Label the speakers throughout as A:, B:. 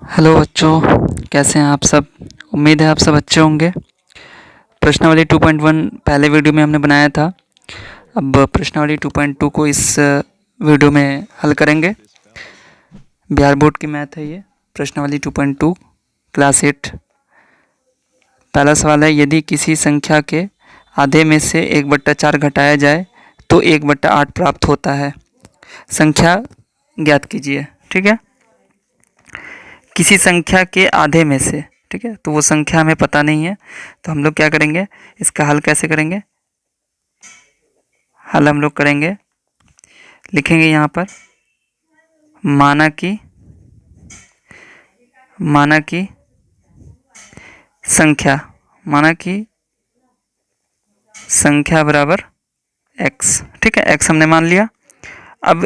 A: Hello बच्चों, कैसे हैं आप सब। उम्मीद है आप सब अच्छे होंगे। प्रश्नावली 2.1 पहले वीडियो में हमने बनाया था। अब प्रश्नावली 2.2 को इस वीडियो में हल करेंगे। बिहार बोर्ड की मैथ है ये, प्रश्नावली 2.2 क्लास 8। पहला सवाल है, यदि किसी संख्या के आधे में से 1/4 घटाया जाए तो 1/8 प्राप्त होता है। संख्या ज्ञात कीजिए। ठीक है, किसी संख्या के आधे में से, ठीक है, तो वो संख्या हमें पता नहीं है, तो हम लोग क्या करेंगे, इसका हल कैसे करेंगे। हल हम लोग करेंगे, लिखेंगे यहाँ पर माना कि संख्या, माना कि संख्या बराबर x। ठीक है, x हमने मान लिया। अब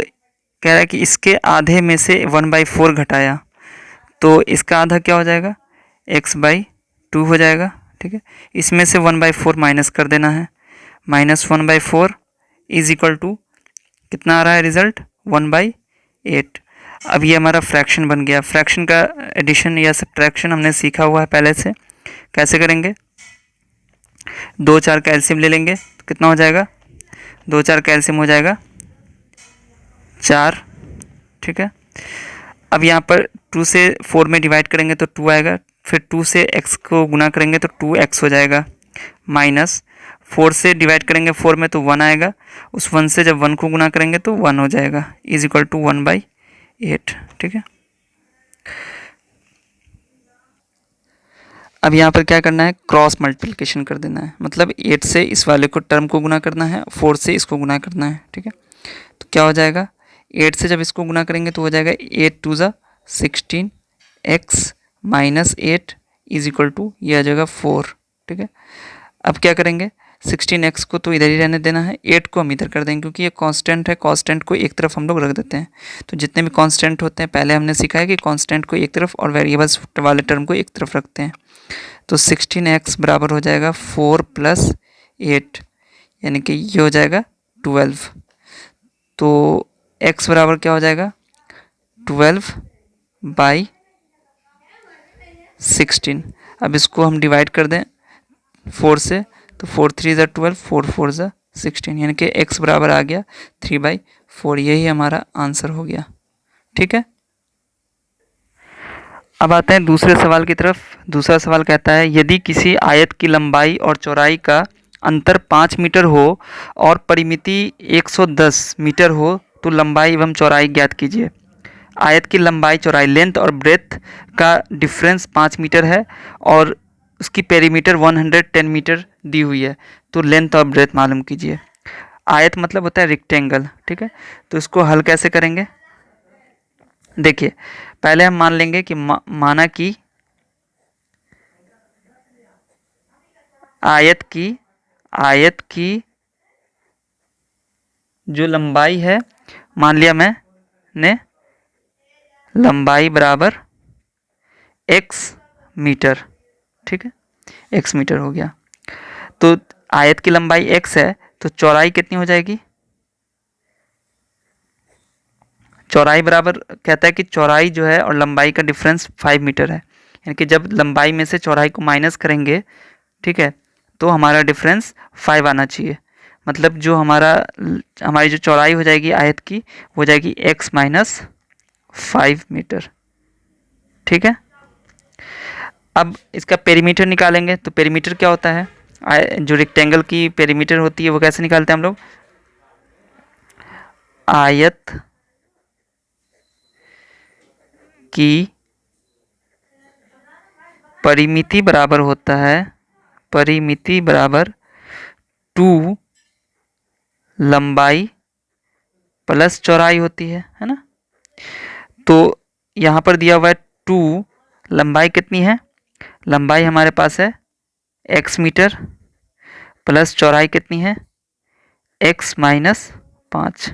A: कह रहा है कि इसके आधे में से 1/4 घटाया, तो इसका आधा क्या हो जाएगा, x/2 हो जाएगा। ठीक है, इसमें से 1/4 माइनस कर देना है। -1/4 इज इक्वल टू कितना आ रहा है रिजल्ट, 1/8। अब ये हमारा फ्रैक्शन बन गया। फ्रैक्शन का एडिशन या सब्ट्रैक्शन हमने सीखा हुआ है पहले से। कैसे करेंगे, 2 4 कैल्शियम ले लेंगे तो कितना हो जाएगा, 2 4 कैल्शियम हो जाएगा 4। ठीक है, अब यहाँ पर 2 से 4 में डिवाइड करेंगे तो 2 आएगा, फिर 2 से x को गुना करेंगे तो 2x हो जाएगा, माइनस 4 से डिवाइड करेंगे 4 में तो 1 आएगा, उस 1 से जब 1 को गुना करेंगे तो 1 हो जाएगा, इज इक्वल टू 1/8। ठीक है, अब यहाँ पर क्या करना है, क्रॉस मल्टीप्लिकेशन कर देना है। मतलब 8 से इस वाले को टर्म को गुना करना है, 4 से इसको गुना करना है। ठीक है, तो क्या हो जाएगा, 8 से जब इसको गुना करेंगे तो हो जाएगा 8 2 ज़ा 16 x minus 8 is equal to ये आ जाएगा 4। ठीक है, अब क्या करेंगे, 16x को तो इधर ही रहने देना है, 8 को हम इधर कर देंगे क्योंकि ये कांस्टेंट है। कांस्टेंट को एक तरफ हम लोग रख देते हैं। तो जितने भी कांस्टेंट होते हैं, पहले हमने सीखा है कि कांस्टेंट को एक तरफ और वेरिएबल्स वाले टर्म को एक तरफ रखते हैं। तो 16x बराबर हो जाएगा 4 + 8, यानी कि ये हो जाएगा 12। तो x बराबर क्या हो जाएगा, 12/16। अब इसको हम डिवाइड कर दें 4 से, तो 4 3 ज़ा 12, 4 4 ज़ा 16, यानी कि x बराबर आ गया 3/4। यही हमारा आंसर हो गया। ठीक है, अब आते हैं दूसरे सवाल की तरफ। दूसरा सवाल कहता है, यदि किसी आयत की लंबाई और चौड़ाई का अंतर 5 मीटर हो और परिमिति 110 मीटर हो तो लंबाई एवं चौड़ाई ज्ञात कीजिए। आयत की लंबाई चौड़ाई, लेंथ और ब्रेथ का डिफरेंस 5 मीटर है और उसकी पेरीमीटर 110 मीटर दी हुई है, तो लेंथ और ब्रेथ मालूम कीजिए। आयत मतलब होता है रेक्टेंगल। ठीक है, तो इसको हल कैसे करेंगे, देखिए पहले हम मान लेंगे कि माना कि आयत की जो लंबाई है, मान लिया मैंने लंबाई बराबर x मीटर। ठीक है, x मीटर हो गया। तो आयत की लंबाई x है, तो चौड़ाई कितनी हो जाएगी, चौड़ाई बराबर कहता है कि चौड़ाई जो है और लंबाई का डिफरेंस 5 मीटर है, यानी कि जब लंबाई में से चौड़ाई को माइनस करेंगे, ठीक है, तो हमारा डिफरेंस 5 आना चाहिए। मतलब जो हमारी जो चौड़ाई हो जाएगी आयत की, हो जाएगी x माइनस 5 मीटर। ठीक है, अब इसका पेरीमीटर निकालेंगे, तो पेरीमीटर क्या होता है, जो रेक्टेंगल की पेरीमीटर होती है वो कैसे निकालते हैं हम लोग, आयत की परिमिति बराबर होता है, परिमिति बराबर 2 लंबाई प्लस चौड़ाई होती है ना। तो यहाँ पर दिया हुआ है 2, लंबाई कितनी है, लंबाई हमारे पास है x मीटर प्लस चौड़ाई कितनी है x माइनस 5।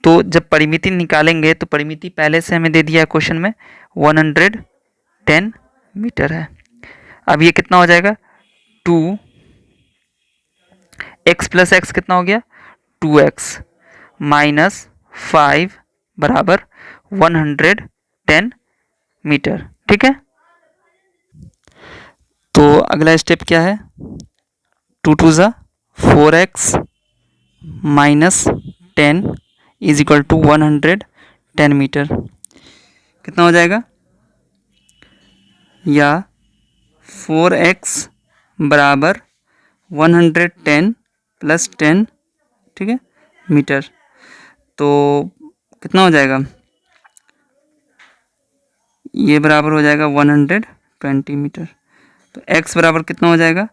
A: तो जब परिमिति निकालेंगे तो परिमिति पहले से हमें दे दिया है क्वेश्चन में, 110 मीटर है। अब ये कितना हो जाएगा, 2 x प्लस एक्स कितना हो गया, 2x माइनस 5 बराबर 110 मीटर। ठीक है, तो अगला स्टेप क्या है, 2 × 4x minus 10 is equal to 110 metre. कितना हो जाएगा, या 4x बराबर 110 प्लस 10, ठीक है, मीटर। तो कितना हो जाएगा, ये बराबर हो जाएगा 120 मीटर। तो x बराबर कितना हो जाएगा,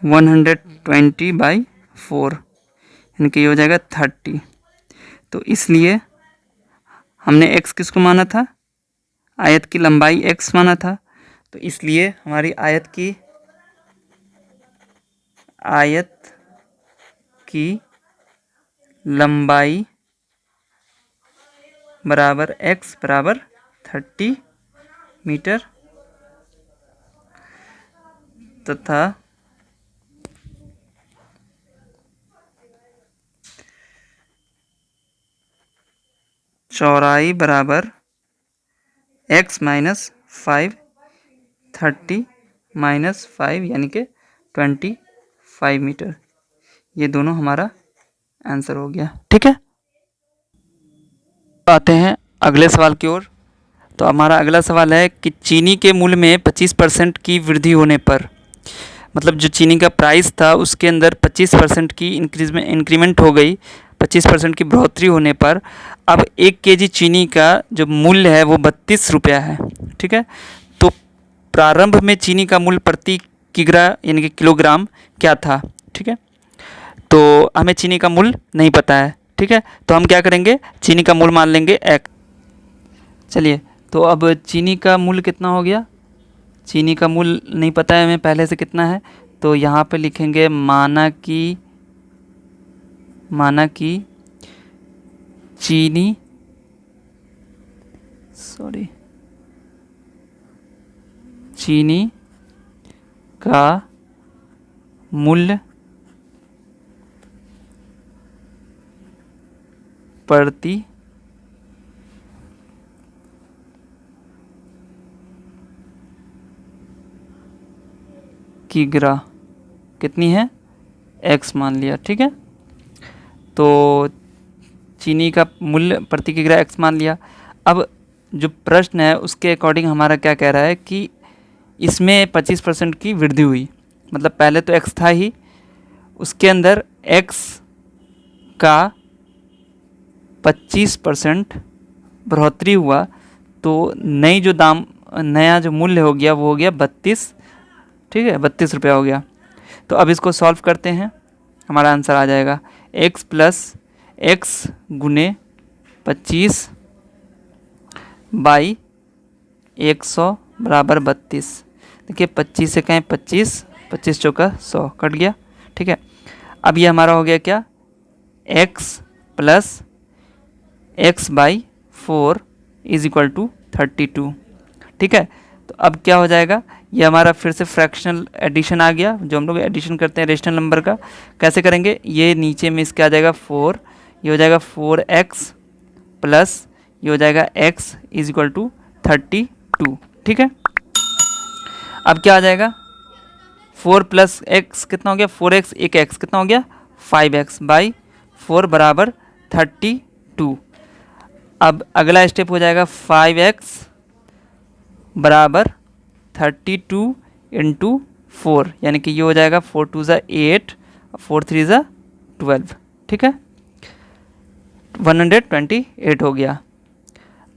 A: 120/4, यानी कि ये हो जाएगा 30। तो इसलिए हमने x किसको माना था, आयत की लंबाई x माना था, तो इसलिए हमारी आयत की लंबाई बराबर x बराबर 30 मीटर तथा चौड़ाई बराबर x माइनस 5, 30 माइनस 5 यानी कि 25 मीटर। ये दोनों हमारा आंसर हो गया। ठीक है, आते हैं अगले सवाल की ओर। तो हमारा अगला सवाल है कि चीनी के मूल्य में 25% की वृद्धि होने पर, मतलब जो चीनी का प्राइस था उसके अंदर 25% की इंक्रीमेंट हो गई, 25% की बढ़ोतरी होने पर अब 1 केजी चीनी का जो मूल्य है वो 32 रुपया है। ठीक है, तो प्रारंभ में चीनी का मूल्य प्रति किग्रा यानी कि किलोग्राम क्या था। ठीक है, तो हमें चीनी का मूल्य नहीं पता है। ठीक है, तो हम क्या करेंगे, चीनी का मूल्य मान लेंगे x। चलिए, तो अब चीनी का मूल्य कितना हो गया, चीनी का मूल्य नहीं पता है हमें पहले से कितना है, तो यहाँ पे लिखेंगे माना कि चीनी का मूल्य प्रति किग्रा कितनी है, x मान लिया। ठीक है, तो चीनी का मूल्य प्रति किग्रा x मान लिया। अब जो प्रश्न है उसके अकॉर्डिंग हमारा क्या कह रहा है कि इसमें 25% की वृद्धि हुई, मतलब पहले तो x था ही, उसके अंदर x का 25% बढ़ोतरी हुआ, तो नया जो मूल्य हो गया वो हो गया 32। ठीक है, 32 रुपया हो गया। तो अब इसको सॉल्व करते हैं, हमारा आंसर आ जाएगा x प्लस x गुने 25/100 बराबर 32। देखिए 25 से कहें 25, 25 चौका 100 कट गया। ठीक है, अब ये हमारा हो गया क्या, x plus x/4 is equal to 32। ठीक है, तो अब क्या हो जाएगा, ये हमारा फिर से फ्रैक्शनल एडिशन आ गया, जो हम लोग एडिशन करते हैं रेशनल नंबर का। कैसे करेंगे, ये नीचे में इसके आ जाएगा 4, ये हो जाएगा 4x प्लस ये हो जाएगा x इज इक्वल टू 32। ठीक है, अब क्या आ जाएगा, 4 प्लस x कितना हो गया, 4x, एक x कितना हो गया 5x/4 बराबर 32। अब अगला स्टेप हो जाएगा 5x बराबर 32 इंटू 4, यानी कि ये हो जाएगा 4 2 ज़ा 8, 4 3 ज़ा 12। ठीक है, 128 हो गया।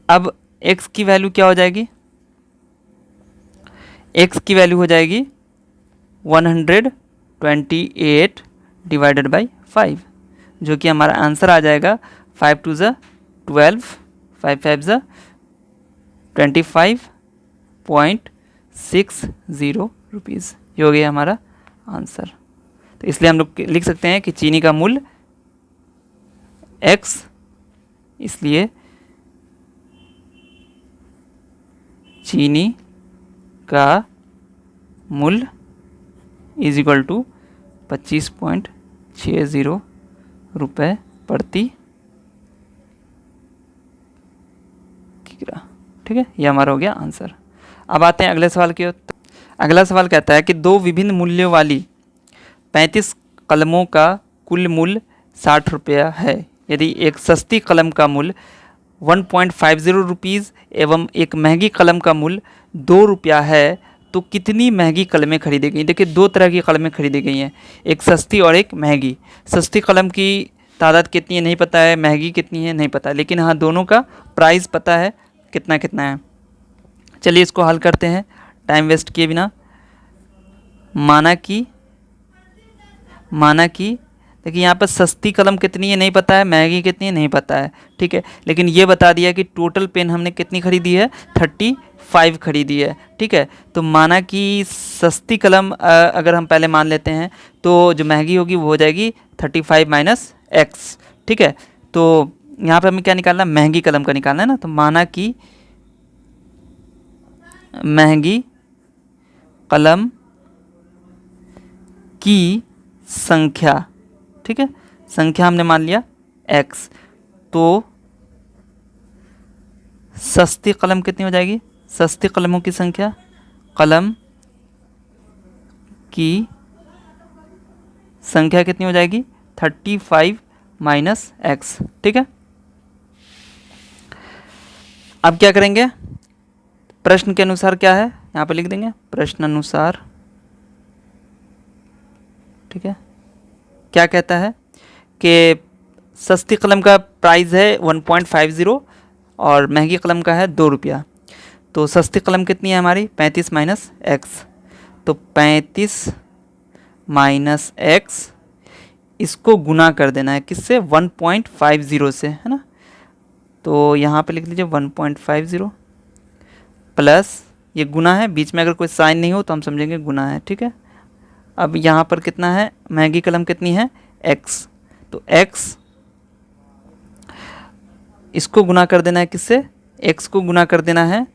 A: अब x की वैल्यू क्या हो जाएगी, x की वैल्यू हो जाएगी 128 डिवाइडेड बाई 5, जो कि हमारा आंसर आ जाएगा 5 2 ज़ा 12, 5 5 ज़ा 25.60 रुपीज़। ये हो गया हमारा आंसर। तो इसलिए हम लोग लिख सकते हैं कि चीनी का मूल्य x, इसलिए चीनी का मूल्य इज इक्वल टू 25.60 रुपये प्रति किग्रा। ठीक है, ये हमारा हो गया आंसर। अब आते हैं अगले सवाल की ओर। अगला सवाल कहता है कि दो विभिन्न मूल्यों वाली 35 कलमों का कुल मूल्य 60 रुपया है। यदि एक सस्ती कलम का मूल्य 1.50 रुपीज़ एवं एक महंगी कलम का मूल्य 2 रुपया है तो कितनी महंगी कलमें खरीदी गई। देखिए, दो तरह की कलमें खरीदी गई हैं, एक सस्ती और एक महंगी। सस्ती कलम की तादाद कितनी है नहीं पता है, महंगी कितनी है नहीं पता, लेकिन हाँ दोनों का प्राइस पता है कितना कितना है। चलिए इसको हल करते हैं टाइम वेस्ट किए बिना। माना कि देखिए यहाँ पर सस्ती कलम कितनी है नहीं पता है, महंगी कितनी है नहीं पता है, ठीक है, लेकिन ये बता दिया कि टोटल पेन हमने कितनी खरीदी है, 35 खरीदी है, ठीक है। तो माना कि सस्ती कलम अगर हम पहले मान लेते हैं तो जो महंगी होगी वो हो जाएगी 35 माइनस एक्स, ठीक है। तो यहाँ पर हमें क्या निकालना है, महंगी कलम का निकालना है ना। तो माना कि महंगी कलम की संख्या, ठीक है, संख्या हमने मान लिया x, तो सस्ती कलम कितनी हो जाएगी, सस्ती कलमों की संख्या, कलम की संख्या कितनी हो जाएगी 35 माइनस एक्स, ठीक है। अब क्या करेंगे, प्रश्न के अनुसार क्या है यहाँ पर लिख देंगे, प्रश्न अनुसार, ठीक है। क्या कहता है कि सस्ती कलम का प्राइस है 1.50 और महंगी कलम का है 2 रुपया। तो सस्ती कलम कितनी है हमारी 35 माइनस एक्स, तो 35 माइनस एक्स, इसको गुना कर देना है किससे, 1.50 से, है ना। तो यहाँ पे लिख लीजिए 1.50 प्लस, ये गुना है, बीच में अगर कोई साइन नहीं हो तो हम समझेंगे गुना है, ठीक है। अब यहाँ पर कितना है, महंगी कलम कितनी है x, तो x इसको गुना कर देना है किससे, x को गुना कर देना है,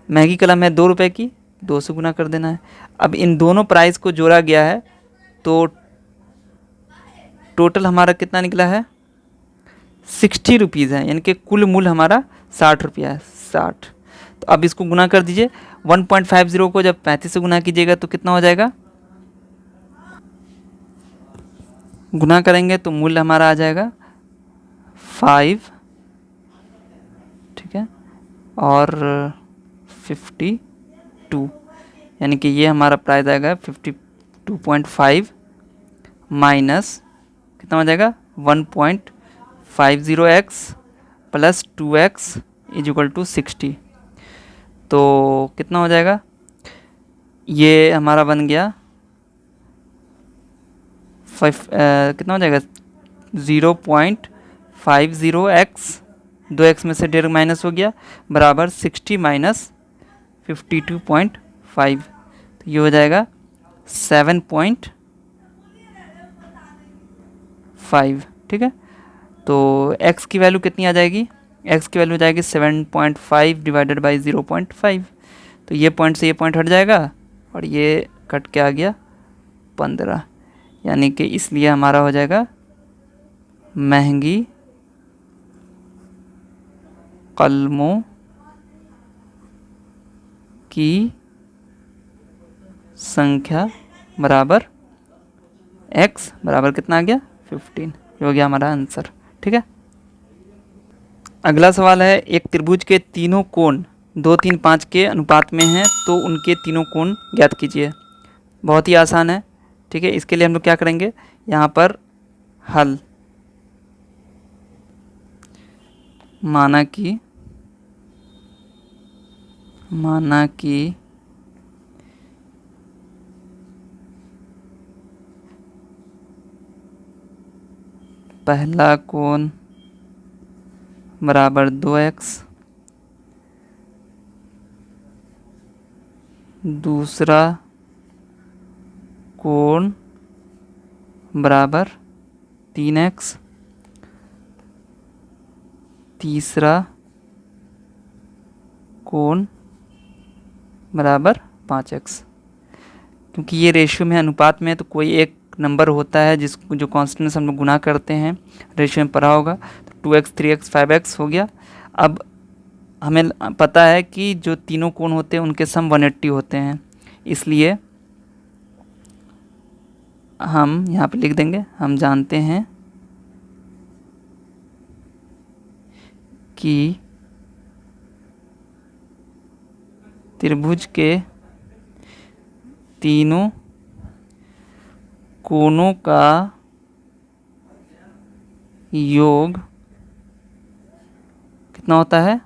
A: महंगी कलम है 2 रुपए की, 2 से गुना कर देना है। अब इन दोनों प्राइस को जोड़ा गया है तो टोटल हमारा कितना निकला है 60 रुपीज़ है, यानी कि कुल मूल्य हमारा 60 रुपया है, 60। तो अब इसको गुना कर दीजिए, 1.50 को जब 35 से गुना कीजिएगा तो कितना हो जाएगा, गुना करेंगे तो मूल्य हमारा आ जाएगा 5, ठीक है, और 52, यानी कि ये हमारा प्राइस आएगा 52.5 माइनस कितना हो जाएगा 1.50x plus 2x is equal to 60। तो कितना हो जाएगा, ये हमारा बन गया 5 कितना हो जाएगा 0.50x, 2x में से डेढ़ माइनस हो गया, बराबर 60 माइनस 52.5, तो ये हो जाएगा 7.5, ठीक है। तो x की वैल्यू कितनी आ जाएगी, x की वैल्यू हो जाएगी 7.5 डिवाइडेड बाई 0.5, तो ये पॉइंट से ये पॉइंट हट जाएगा और ये कट के आ गया 15, यानी कि इसलिए हमारा हो जाएगा महंगी कलमों की संख्या बराबर x बराबर कितना आ गया 15, ये हो गया हमारा आंसर, ठीक है। अगला सवाल है, एक त्रिभुज के तीनों कोण 2, 3, 5 के अनुपात में हैं तो उनके तीनों कोण ज्ञात कीजिए। बहुत ही आसान है, ठीक है। इसके लिए हम लोग क्या करेंगे, यहाँ पर हल, माना कि पहला कोण बराबर 2x, दूसरा कोण बराबर 3x, तीसरा कोण बराबर 5x। क्योंकि ये रेशियो में अनुपात में, तो कोई एक नंबर होता है जो कांस्टेंट से हम लोग गुना करते हैं, रेशियो में पढ़ा होगा, तो 2x, 3x, 5x हो गया। अब हमें पता है कि जो तीनों कोण होते हैं उनके सम 180 होते हैं, इसलिए हम यहाँ पे लिख देंगे, हम जानते हैं कि त्रिभुज के तीनों कोणों का योग कितना होता है,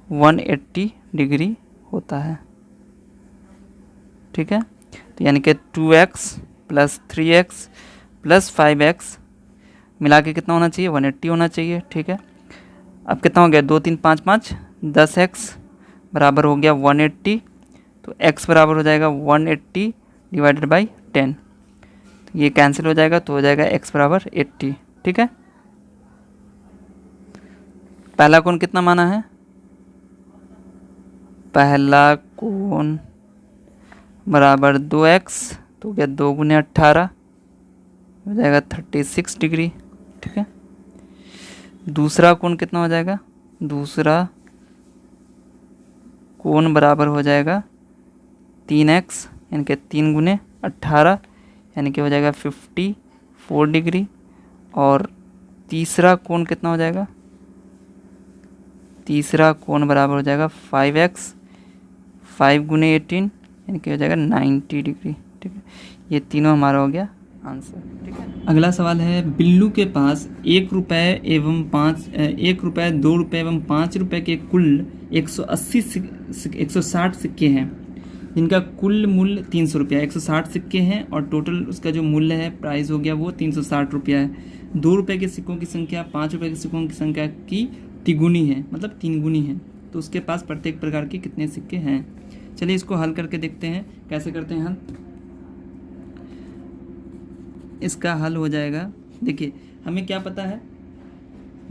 A: 180 डिग्री होता है। ठीक है, तो यानी कि 2x plus 3x plus 5x मिला के कितना होना चाहिए, 180 होना चाहिए। ठीक है, अब कितना हो गया, 2 3 5 5 10x बराबर हो गया 180, तो x बराबर हो जाएगा 180 डिवाइडेड बाई 10, तो ये कैंसिल हो जाएगा, तो हो जाएगा x बराबर 80। ठीक है, पहला कोण कितना माना है, पहला कोण बराबर 2x, तो क्या 2 गुने 18 हो जाएगा 36 डिग्री। ठीक है, दूसरा कोण कितना हो जाएगा, दूसरा कोण बराबर हो जाएगा 3x, यानी कि 3 गुने 18 यानी कि हो जाएगा 54 डिग्री। और तीसरा कोण कितना हो जाएगा, तीसरा कोण बराबर हो जाएगा 5x, 5 गुने 18 यानी कि हो जाएगा 90 डिग्री। ठीक है, ये तीनों हमारा हो गया आंसर। ठीक है, अगला सवाल है, बिल्लू के पास 1 रुपये एवं 1 रुपये 2 रुपये एवं 5 रुपये के कुल 160 सिक्के हैं, जिनका कुल मूल्य 300 रुपया। 160 सिक्के हैं और टोटल उसका जो मूल्य है, प्राइस हो गया वो 360 रुपया है। 2 रुपये के सिक्कों की संख्या 5 रुपये के सिक्कों की संख्या की तिगुनी है, मतलब 3 गुनी है, तो उसके पास प्रत्येक प्रकार के कितने सिक्के हैं। चलिए इसको हल करके देखते हैं, कैसे करते हैं हल। इसका हल हो जाएगा, देखिए हमें क्या पता है,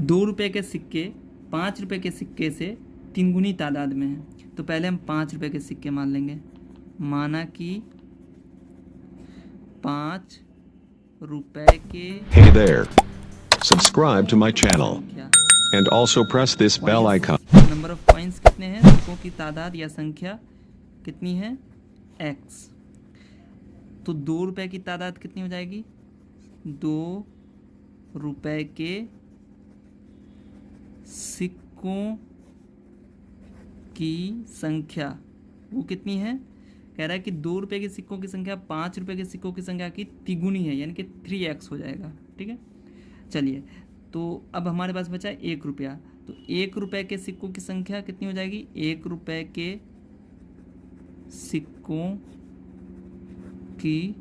A: 2 रुपये के सिक्के 5 रुपये के सिक्के से 3 गुनी तादाद में है, तो पहले हम 5 रुपये के सिक्के मान लेंगे। माना कि 5 रुपये के
B: Hey there. Subscribe to my channel and also press this bell icon.
A: Number of coins कितने हैं, सिक्कों की तादाद या संख्या कितनी है, x। तो 2 रुपये की तादाद कितनी हो जाएगी, 2 रुपये के सिक्कों की संख्या वो कितनी है, कह रहा है कि 2 रुपये के सिक्कों की संख्या 5 रुपये के सिक्कों की संख्या की तिगुनी है, यानी कि 3x हो जाएगा। ठीक है, चलिए तो अब हमारे पास बचा 1 रुपया, तो 1 रुपये के सिक्कों की संख्या कितनी हो जाएगी, 1 रुपये के सिक्कों की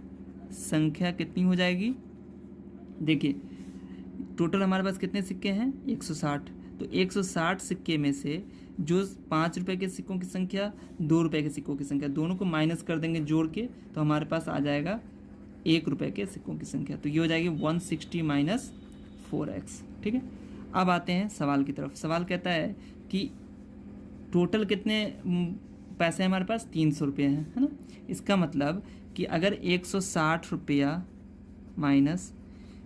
A: संख्या कितनी हो जाएगी, देखिए टोटल हमारे पास कितने सिक्के हैं, 160, तो 160 सिक्के में से जो 5 रुपये के सिक्कों की संख्या, 2 रुपये के सिक्कों की संख्या, दोनों को माइनस कर देंगे जोड़ के, तो हमारे पास आ जाएगा 1 रुपये के सिक्कों की संख्या, तो ये हो जाएगी 160 माइनस 4x। ठीक है, अब आते हैं सवाल की तरफ। सवाल कहता है कि टोटल कितने पैसे हमारे पास, 300 रुपये हैं, है ना। इसका मतलब कि अगर 160 रुपया माइनस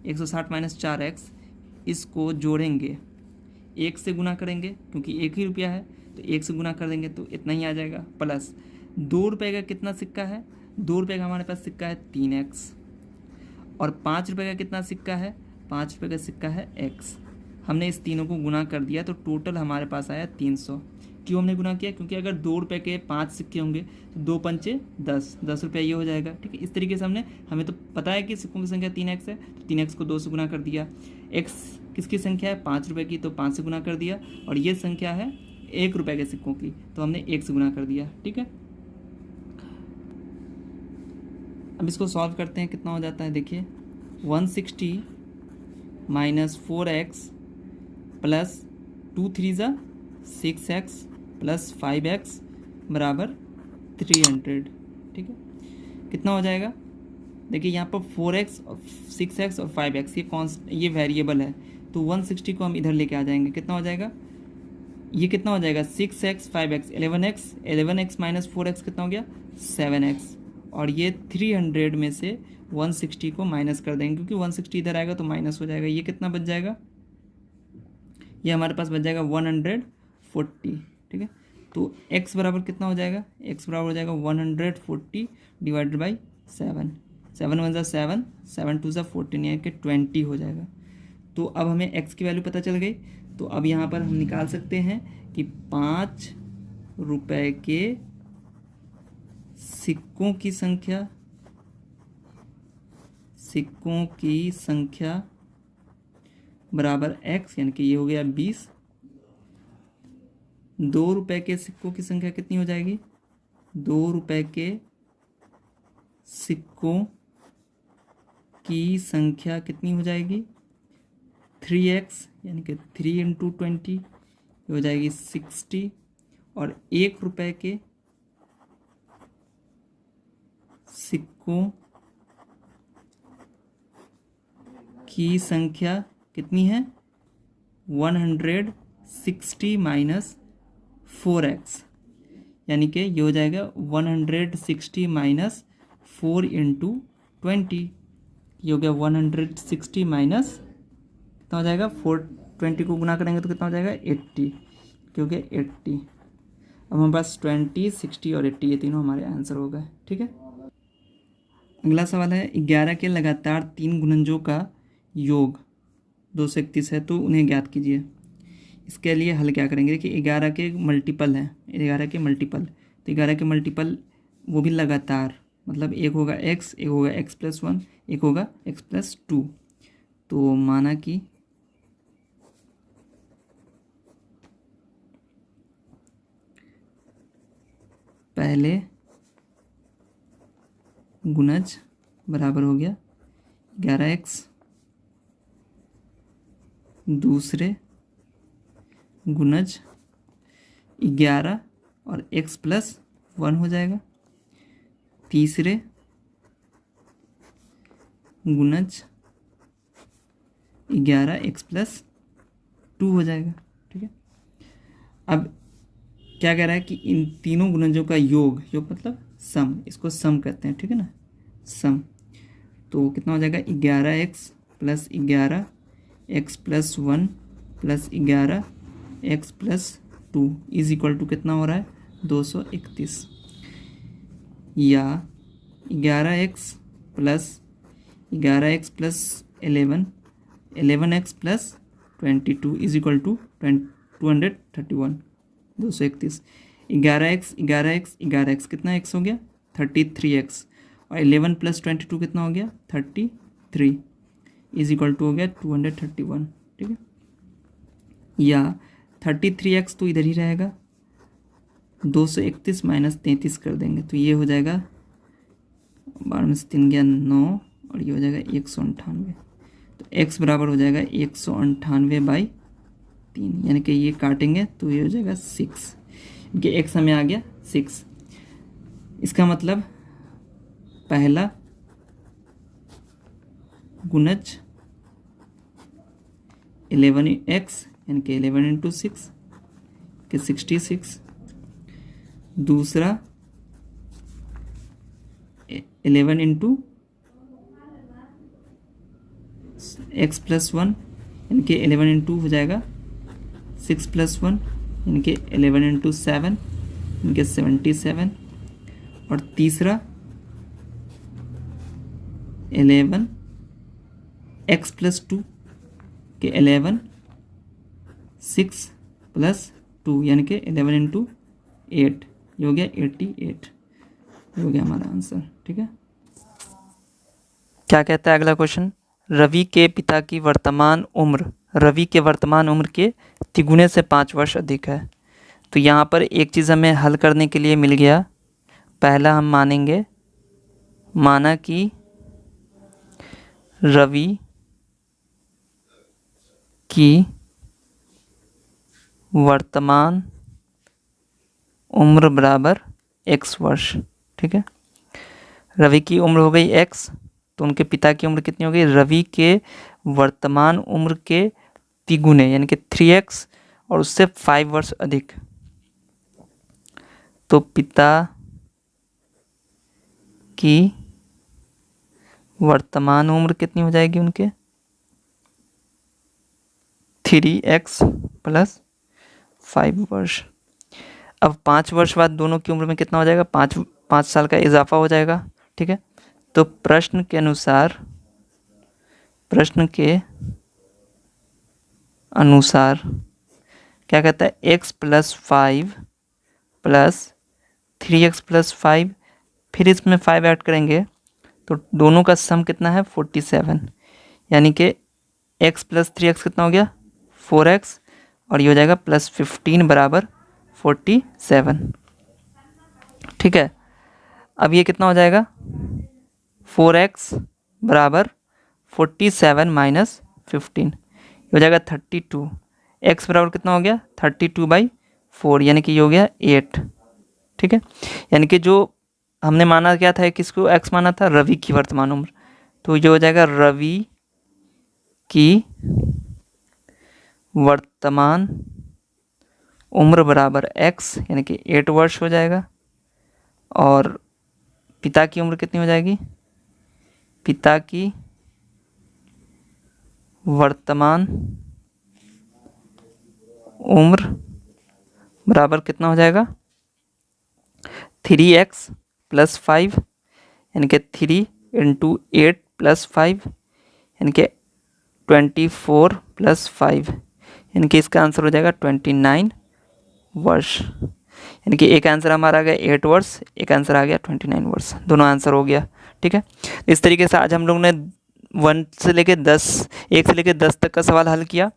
A: 160 माइनस 4x, इसको जोड़ेंगे, 1 से गुना करेंगे क्योंकि 1 ही रुपया है, तो 1 से गुना कर देंगे तो इतना ही आ जाएगा, प्लस 2 रुपये का कितना सिक्का है, 2 रुपये का हमारे पास सिक्का है 3x, और 5 रुपये का कितना सिक्का है, 5 रुपये का सिक्का है x। हमने इस तीनों को गुना कर दिया तो टोटल हमारे पास आया 300। क्यों हमने गुना किया, क्योंकि अगर 2 रुपये के 5 सिक्के होंगे तो 2 पंचे 10, 10 रुपये ये हो जाएगा। ठीक है, इस तरीके से हमें तो पता है कि सिक्कों की संख्या 3x है, तो 3x को 2 से गुना कर दिया। x किसकी संख्या है, 5 रुपये की, तो 5 से गुना कर दिया, और ये संख्या है 1 रुपये के सिक्कों की, तो हमने 1 से गुना कर दिया। ठीक है, अब इसको सॉल्व करते हैं, कितना हो जाता है, देखिए 160 माइनस 4x प्लस 2 3 ज़ा 6x प्लस 5x बराबर 300। ठीक है, कितना हो जाएगा, देखिए यहाँ पर 4x और 6x और 5x ये वेरिएबल है, तो 160 को हम इधर लेके आ जाएंगे, कितना हो जाएगा, ये कितना हो जाएगा 6x 5x 11x minus 4x कितना हो गया 7x, और ये 300 में से 160 को माइनस कर देंगे, क्योंकि 160 इधर आएगा तो माइनस हो जाएगा। ये कितना बच जाएगा, ये हमारे पास बच जाएगा 40, ठीक है। तो x बराबर कितना हो जाएगा, x बराबर हो जाएगा 140 डिवाइडेड बाई 7, 7 1 7, 7 2 14, यानी कि 20 हो जाएगा। तो अब हमें x की वैल्यू पता चल गई। तो अब यहाँ पर हम निकाल सकते हैं कि 5 रुपए के सिक्कों की संख्या बराबर x, यानी कि ये हो गया 20। 2 रुपए के सिक्कों की संख्या कितनी हो जाएगी, 2 रुपए के सिक्कों की संख्या कितनी हो जाएगी 3x, यानी कि 3 × 20 हो जाएगी 60। और 1 रुपए के सिक्कों की संख्या कितनी है 160 माइनस 4x, यानी कि ये हो जाएगा 160 माइनस 4 × 20, ये हो गया 160 माइनस कितना हो जाएगा 420 को गुना करेंगे तो कितना हो जाएगा 80, क्योंकि 80। अब हमारे पास 20, 60 और 80 ये तीनों हमारे आंसर हो गए, ठीक है। अगला सवाल है 11 के लगातार 3 गुणनजों का योग 231 है, तो उन्हें ज्ञात कीजिए। इसके लिए हल क्या करेंगे कि 11 के मल्टीपल है, 11 के मल्टीपल, तो 11 के मल्टीपल वो भी लगातार, मतलब एक होगा x, एक होगा x+1, एक होगा x+2। तो माना कि पहले गुणज बराबर हो गया 11x, दूसरे गुणज 11 और x+1 हो जाएगा, तीसरे गुणज 11 x+2 हो जाएगा, ठीक है। अब क्या कह रहा है कि इन तीनों गुणजों का योग मतलब सम, इसको सम कहते हैं, ठीक है ना, सम। तो कितना हो जाएगा 11x + 11 x+1 + 11 x+2 is equal to कितना हो रहा है 231, या 11x + 11x + 11 11x + 22 is equal to 231, 231। 11x 11x 11x कितना x हो गया 33x, और 11 + 22 कितना हो गया 33 इज इक्वल टू हो गया 231, ठीक है। या 33x तो इधर ही रहेगा, 231 माइनस 33 कर देंगे तो ये हो जाएगा 12 में से 3 गया 9, और ये हो जाएगा 198। तो x बराबर हो जाएगा 198/3, यानी कि ये काटेंगे तो ये हो जाएगा 6, क्योंकि x हमें आ गया 6। इसका मतलब पहला गुणज 11x, यानी कि 11 × 6 के 66, दूसरा 11 × x+1, यानी कि 11 × 2 हो जाएगा 6+1, यानी कि 11 × 7, यानी कि 77, और तीसरा 11 x+2 के 11 6+2, यानी कि 11 × 8, ये हो गया 88, ये हो गया हमारा आंसर, ठीक है। क्या कहता है अगला क्वेश्चन, रवि के पिता की वर्तमान उम्र के तिगुने से 5 वर्ष अधिक है। तो यहाँ पर एक चीज़ हमें हल करने के लिए मिल गया। पहला हम माना कि रवि की वर्तमान उम्र बराबर x वर्ष, ठीक है। रवि की उम्र हो गई x, तो उनके पिता की उम्र कितनी हो गई, रवि के वर्तमान उम्र के तिगुने, यानी कि 3x, और उससे 5 वर्ष अधिक। तो पिता की वर्तमान उम्र कितनी हो जाएगी उनके 3x + 5 वर्ष। अब 5 वर्ष बाद दोनों की उम्र में कितना हो जाएगा, 5 साल का इजाफा हो जाएगा। ठीक है, तो प्रश्न के अनुसार क्या कहता है, x + 5 + 3x + 5, फिर इसमें 5 ऐड करेंगे तो दोनों का सम कितना है 47, यानी कि x + 3x कितना हो गया 4x, और ये हो जाएगा +15 = 47। ठीक है, अब ये कितना हो जाएगा 4x = 47 - 15, ये हो जाएगा 32। x बराबर कितना हो गया 32/4, यानी कि ये हो गया 8। ठीक है, यानी कि जो हमने माना क्या था, किसको x माना था, रवि की वर्तमान उम्र, तो ये हो जाएगा रवि की वर्तमान उम्र बराबर x, यानी कि 8 वर्ष हो जाएगा। और पिता की उम्र कितनी हो जाएगी, पिता की वर्तमान उम्र बराबर कितना हो जाएगा 3x + 5, यानी कि 3 × 8 + 5, यानी कि 24 + 5, यानी कि इसका आंसर हो जाएगा 29 वर्ष। यानी कि एक आंसर हमारा आ गया 8 वर्ष, एक आंसर आ गया 29 वर्ष, दोनों आंसर हो गया। ठीक है, इस तरीके से आज हम लोग ने 1 से लेकर 10 तक का सवाल हल किया।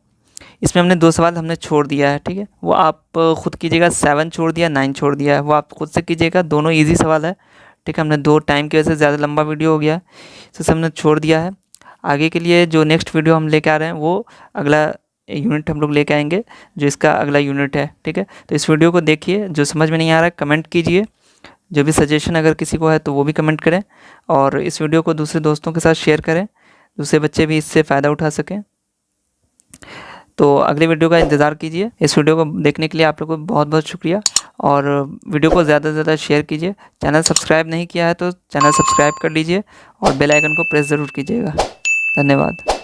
A: इसमें हमने 2 सवाल हमने छोड़ दिया है। ठीक है, वो आप खुद कीजिएगा, 7 छोड़ दिया, 9 छोड़ दिया है, वो आप खुद से कीजिएगा, दोनों इजी सवाल है। ठीक है, हमने 2 टाइम की वजह से ज़्यादा लंबा वीडियो हो गया, इसे हमने छोड़ दिया है। आगे के लिए जो नेक्स्ट वीडियो हम लेके आ रहे हैं वो अगला यूनिट हम लोग लेके आएंगे, जो इसका अगला यूनिट है। ठीक है, तो इस वीडियो को देखिए, जो समझ में नहीं आ रहा है कमेंट कीजिए, जो भी सजेशन अगर किसी को है तो वो भी कमेंट करें, और इस वीडियो को दूसरे दोस्तों के साथ शेयर करें, दूसरे बच्चे भी इससे फ़ायदा उठा सकें। तो अगले वीडियो का इंतज़ार कीजिए। इस वीडियो को देखने के लिए आप लोगों को बहुत बहुत शुक्रिया, और वीडियो को ज़्यादा से ज़्यादा शेयर कीजिए। चैनल सब्सक्राइब नहीं किया है तो चैनल सब्सक्राइब कर लीजिए, और बेल आइकन को प्रेस ज़रूर कीजिएगा। धन्यवाद।